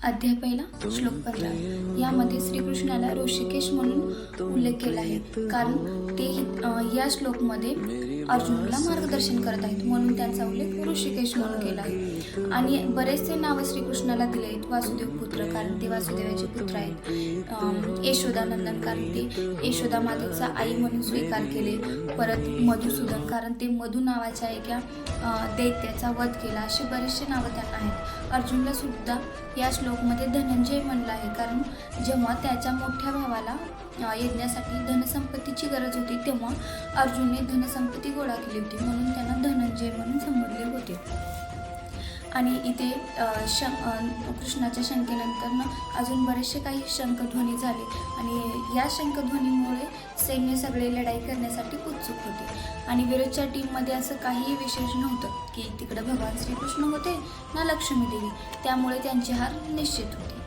अध्याय पहिला श्लोक 15 यामध्ये श्रीकृष्णाला ऋषिकेश म्हणून उल्लेख केला आहे, कारण ते या श्लोकमध्ये अर्जुनला मार्गदर्शन करत आहेत म्हणून त्यांचा उल्लेख ऋषिकेश म्हणून केला आहे. आणि बरेचसे नाव श्रीकृष्णाला दिले आहेत. वासुदेव पुत्र कारण ते वासुदेवाचे पुत्र आहेत. यशोदानंदन कारण ते यशोदा मातेचा आई म्हणून स्वीकार केले. परत मधुसूदन कारण ते मधु नावाच्या एका दैत्याचा वध केला. असे बरेचसे नावं त्यांना आहेत. अर्जुनला सुद्धा या श्लोकमध्ये धनंजय म्हणलं आहे, कारण जेव्हा त्याच्या मोठ्या भावाला यज्ञासाठी धनसंपत्तीची गरज होती तेव्हा अर्जुनने धनसंपत्ती गोळा केली होती म्हणून त्यांना धनंजय म्हणून संबोधले होते. आणि इथे कृष्णाच्या शंकेनंतर अजून बरेचसे काही शंखध्वनी झाले आणि या शंखध्वनीमुळे सैन्य सगळे लढाई करण्यासाठी उत्सुक होते. आणि विरोधच्या टीममध्ये असं काही विशेष नव्हतं की तिकडे भगवान श्रीकृष्ण होते ना लक्ष्मी देवी, त्यामुळे त्यांची हार निश्चित होती.